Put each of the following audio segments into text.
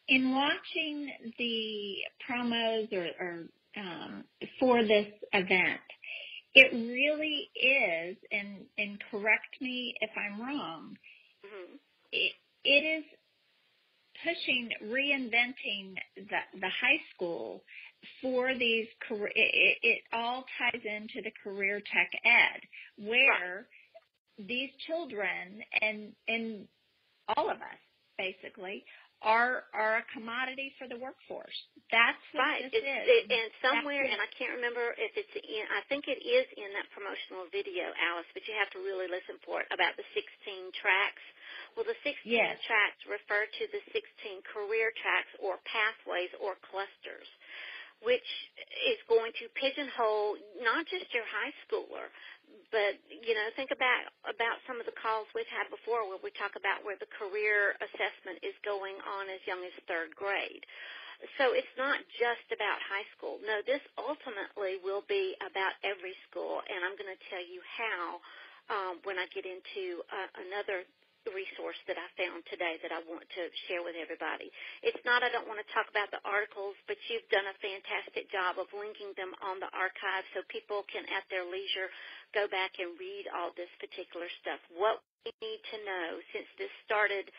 In watching the promos for this event, it really is, and correct me if I'm wrong, Mm-hmm. it is pushing, reinventing the high school for these career. It all ties into the career tech ed, Right. where these children and all of us basically are a commodity for the workforce. That's what Right. this is. And That's somewhere, what, and I can't remember if it's in, I think it is in that promotional video, Alice, but you have to really listen for it, about the 16 tracks. Well, the 16 yes. tracks refer to the 16 career tracks or pathways or clusters, which is going to pigeonhole not just your high schooler, but, think about some of the calls we've had before where we talk about where the career assessment is going on as young as third grade. So it's not just about high school. No, this ultimately will be about every school, and I'm going to tell you how when I get into another resource that I found today that I want to share with everybody. It's not I don't want to talk about the articles, but you've done a fantastic job of linking them on the archive so people can, at their leisure, go back and read all this particular stuff. What we need to know, since this started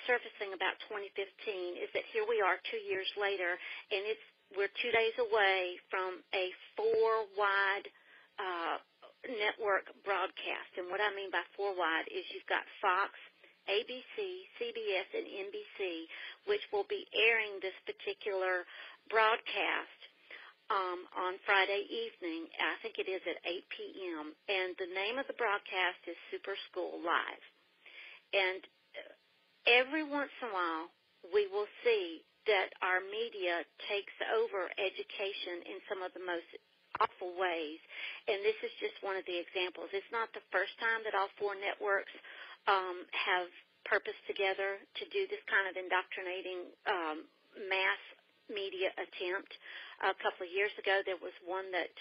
surfacing about 2015, is that here we are 2 years later, and we're 2 days away from a 4-wide network broadcast. And what I mean by 4-wide is you've got Fox, ABC, CBS, and NBC, which will be airing this particular broadcast on Friday evening. I think it is at 8 p.m. And the name of the broadcast is Super School Live. And every once in a while, we will see that our media takes over education in some of the most awful ways, and this is just one of the examples. It's not the first time that all 4 networks have purposed together to do this kind of indoctrinating mass media attempt. A couple of years ago, there was one that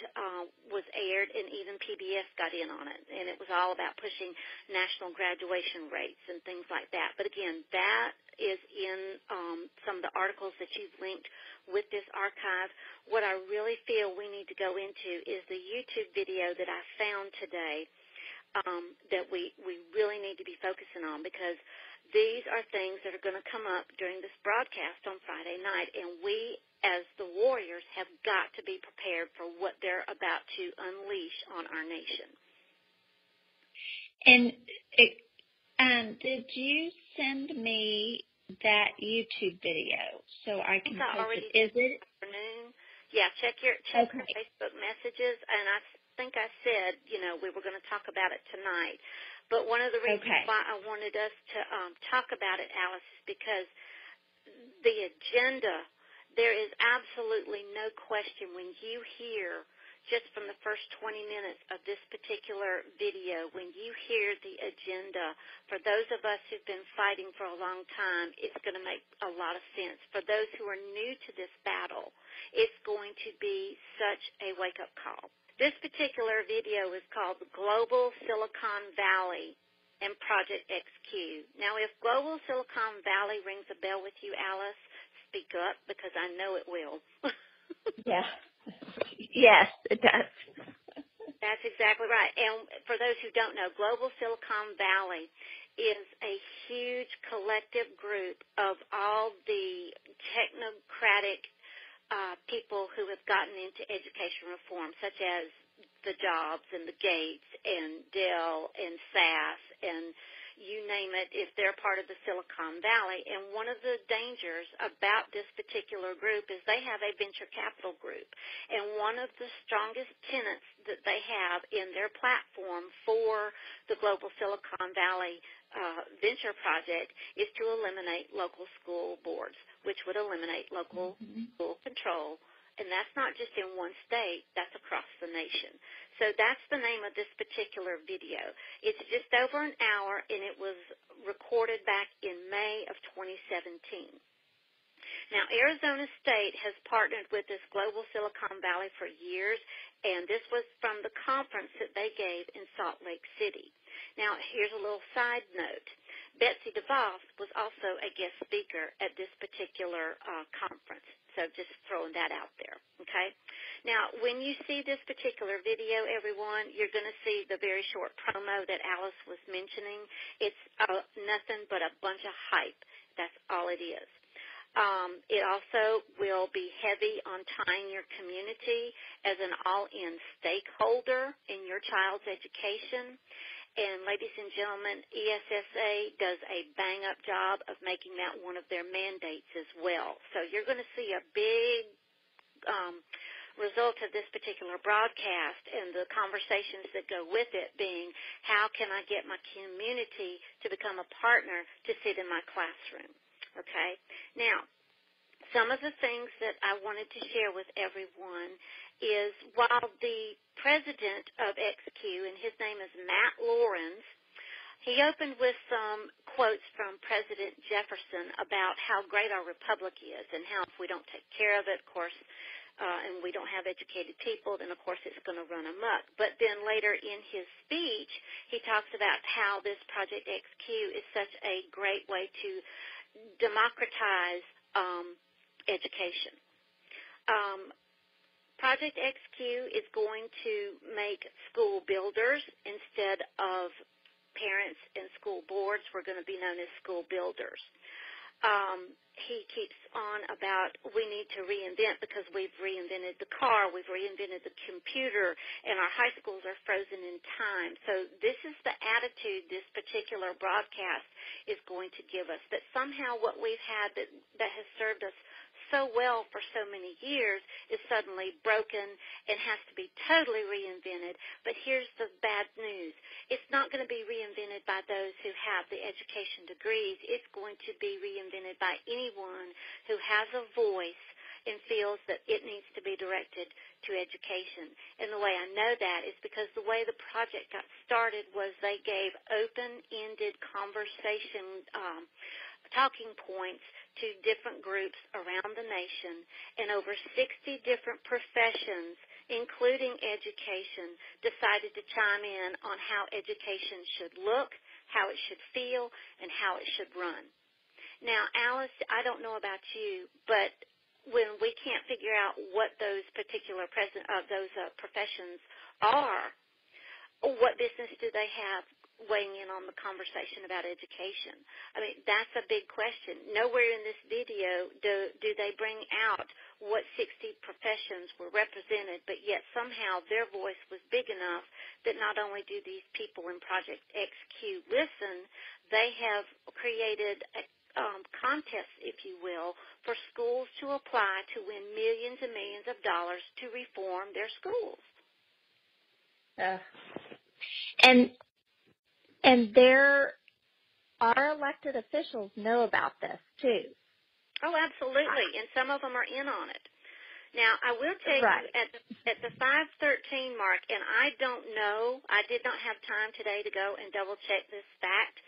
was aired, and even PBS got in on it, and it was all about pushing national graduation rates and things like that. But again, that is in some of the articles that you've linked with this archive. What I really feel we need to go into is the YouTube video that I found today that we really need to be focusing on, because these are things that are going to come up during this broadcast on Friday night, and we, as the warriors, have got to be prepared for what they're about to unleash on our nation. And did you send me that YouTube video so I can post it? Is it? Afternoon. Yeah, check your Facebook messages, and I think I said, we were going to talk about it tonight. But one of the reasons why I wanted us to talk about it, Alice, is because the agenda, there is absolutely no question when you hear just from the first 20 minutes of this particular video, when you hear the agenda, for those of us who've been fighting for a long time, it's going to make a lot of sense. For those who are new to this battle, it's going to be such a wake-up call. This particular video is called the Global Silicon Valley and Project XQ. Now, if Global Silicon Valley rings a bell with you, Alice, speak up, because I know it will. Yeah. Yes, it does. That's exactly right. And for those who don't know, Global Silicon Valley is a huge collective group of all the technocratic people who have gotten into education reform, such as the Jobs and the Gates and Dell and SAS and you name it, if they're part of the Silicon Valley. And one of the dangers about this particular group is they have a venture capital group. And one of the strongest tenets that they have in their platform for the Global Silicon Valley venture project is to eliminate local school boards, which would eliminate local school control. And that's not just in one state, that's across the nation. So that's the name of this particular video. It's just over an hour, and it was recorded back in May of 2017. Now, Arizona State has partnered with this Global Silicon Valley for years, and this was from the conference that they gave in Salt Lake City. Now, here's a little side note. Betsy DeVos was also a guest speaker at this particular conference. So just throwing that out there, okay? Now, when you see this particular video, everyone, you're going to see the very short promo that Alice was mentioning. It's nothing but a bunch of hype. That's all it is. It also will be heavy on tying your community as an all-in stakeholder in your child's education. And ladies and gentlemen, ESSA does a bang-up job of making that one of their mandates as well. So you're going to see a big result of this particular broadcast and the conversations that go with it being, how can I get my community to become a partner to sit in my classroom? Okay? Now, some of the things that I wanted to share with everyone is while the president of XQ, and his name is Matt Lorenz, he opened with some quotes from President Jefferson about how great our republic is and how if we don't take care of it, of course, and we don't have educated people, then, of course, it's going to run amok. But then later in his speech, he talks about how this Project XQ is such a great way to democratize education. Project XQ is going to make school builders instead of parents and school boards. We're going to be known as school builders. He keeps on about we need to reinvent because we've reinvented the car, we've reinvented the computer, and our high schools are frozen in time. So this is the attitude this particular broadcast is going to give us, that somehow what we've had that has served us so well for so many years is suddenly broken and has to be totally reinvented. But here's the bad news. It's not going to be reinvented by those who have the education degrees. It's going to be reinvented by anyone who has a voice and feels that it needs to be directed to education. And the way I know that is because the way the project got started was they gave open-ended conversation talking points to different groups around the nation, and over 60 different professions, including education, decided to chime in on how education should look, how it should feel, and how it should run. Now, Alice, I don't know about you, but when we can't figure out what those particular professions are, what business do they have weighing in on the conversation about education? I mean, that's a big question. Nowhere in this video do they bring out what 60 professions were represented, but yet somehow their voice was big enough that not only do these people in Project XQ listen, they have created a contests, if you will, for schools to apply to win millions and millions of dollars to reform their schools. And our elected officials know about this, too. Oh, absolutely, and some of them are in on it. Now, I will tell you, at the 5:13 mark, and I don't know, I did not have time today to go and double-check this fact.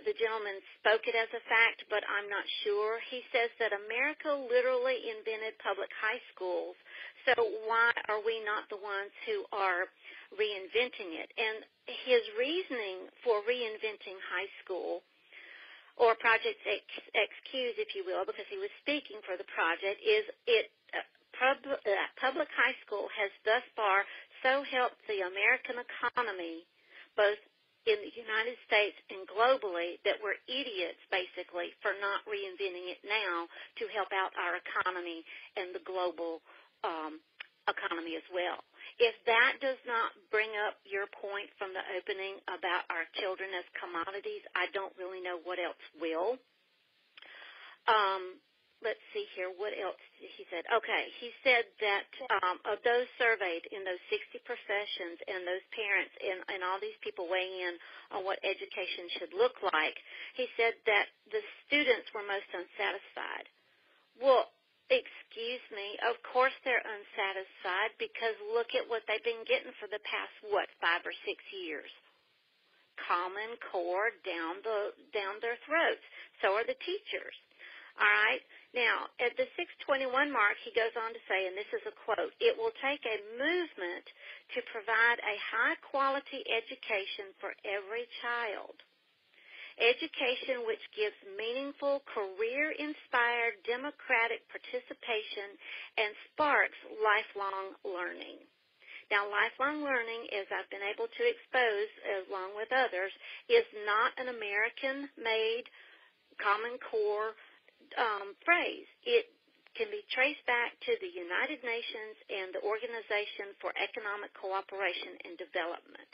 The gentleman spoke it as a fact, but I'm not sure. He says that America literally invented public high schools, so why are we not the ones who are reinventing it? And his reasoning for reinventing high school, or Project XQs, if you will, because he was speaking for the project, is public high school has thus far so helped the American economy, both in the United States and globally, that we're idiots, basically, for not reinventing it now to help out our economy and the global economy as well. If that does not bring up your point from the opening about our children as commodities, I don't really know what else will. Let's see here. What else he said? Okay, he said that of those surveyed in those 60 professions and those parents and all these people weighing in on what education should look like, he said that the students were most unsatisfied. Well, excuse me, of course they're unsatisfied because look at what they've been getting for the past, 5 or 6 years. Common Core down their throats. So are the teachers. All right? Now, at the 6:21 mark, he goes on to say, and this is a quote, "It will take a movement to provide a high-quality education for every child. education which gives meaningful, career-inspired, democratic participation and sparks lifelong learning. Now, lifelong learning, as I've been able to expose along with others, is not an American-made Common Core phrase. It can be traced back to the United Nations and the Organization for Economic Cooperation and Development.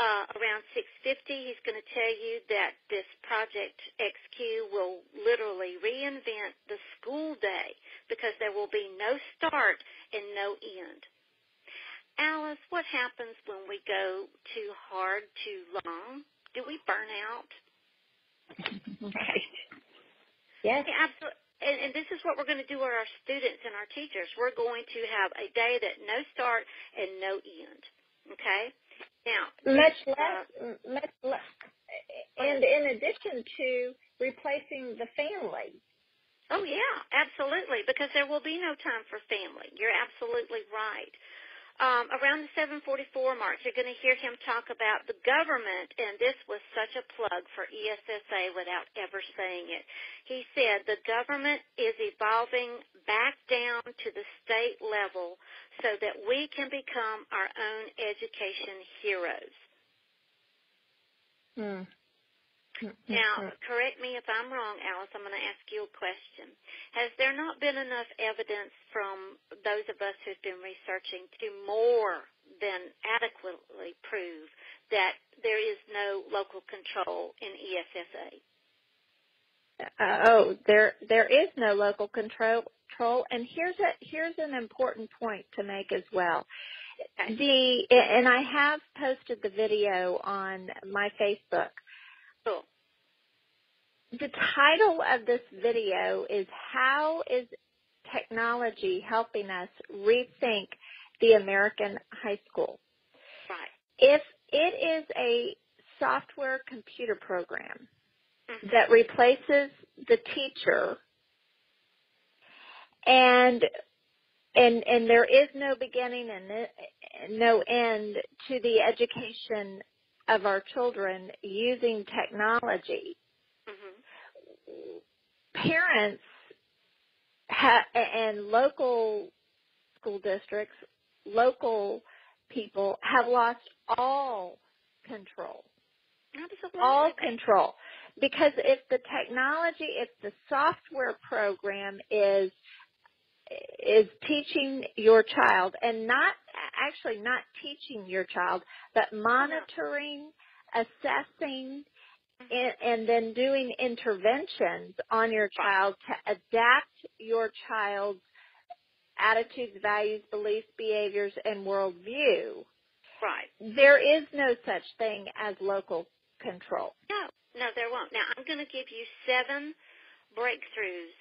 Around 6:50, he's going to tell you that this Project XQ will literally reinvent the school day because there will be no start and no end. Alice, what happens when we go too hard, too long? Do we burn out? Right. Yes. Yeah, absolutely. And this is what we're going to do with our students and our teachers. We're going to have a day that no start and no end. Okay? Now, much less, and in addition to replacing the family. Oh, yeah, absolutely, because there will be no time for family. You're absolutely right. Around the 7:44 mark, you're going to hear him talk about the government, and this was such a plug for ESSA without ever saying it. He said the government is evolving back down to the state level so that we can become our own education heroes. Now, correct me if I'm wrong, Alice. I'm going to ask you a question. Has there not been enough evidence from those of us who've been researching to more than adequately prove that there is no local control in ESSA? There is no local control, and here's an important point to make as well. Okay. And I have posted the video on my Facebook. Cool. The title of this video is How is Technology Helping Us Rethink the American High School? Right. If it is a software computer program that replaces the teacher and there is no beginning and no end to the education of our children using technology, parents and local school districts, local people have lost all control. Absolutely. All control. Because if the software program is teaching your child, and not teaching your child, but monitoring, assessing, and then doing interventions on your child to adapt your child's attitudes, values, beliefs, behaviors, and worldview. Right. There is no such thing as local control. No, there won't. Now, I'm going to give you 7 breakthroughs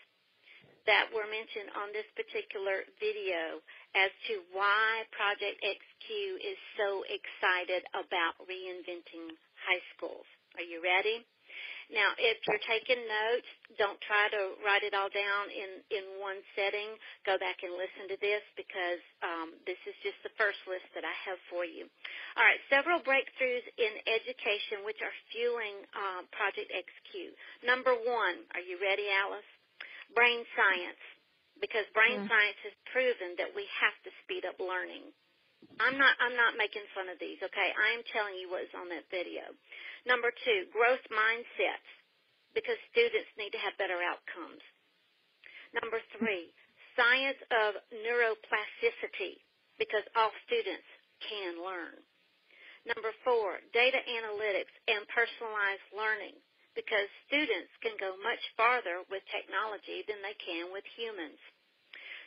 that were mentioned on this particular video as to why Project XQ is so excited about reinventing high schools. Are you ready? Now, if you're taking notes, don't try to write it all down in one setting. Go back and listen to this because this is just the first list that I have for you. All right, several breakthroughs in education which are fueling Project XQ. Number 1, are you ready, Alice? Brain science, because brain science has proven that we have to speed up learning. I'm not making fun of these, okay? I am telling you what is on that video. Number 2, growth mindsets, because students need to have better outcomes. Number 3, science of neuroplasticity, because all students can learn. Number 4, data analytics and personalized learning, because students can go much farther with technology than they can with humans.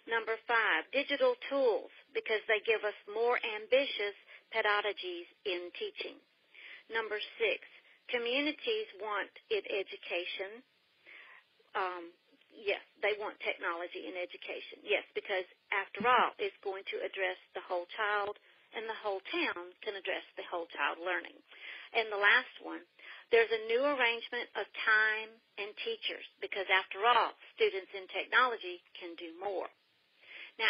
Number 5, digital tools, because they give us more ambitious pedagogies in teaching. Number 6, communities want education. Yes, they want technology in education. Yes, because after all, it's going to address the whole child, and the whole town can address the whole child learning. And the last one, there's a new arrangement of time and teachers, because after all, students in technology can do more. Now,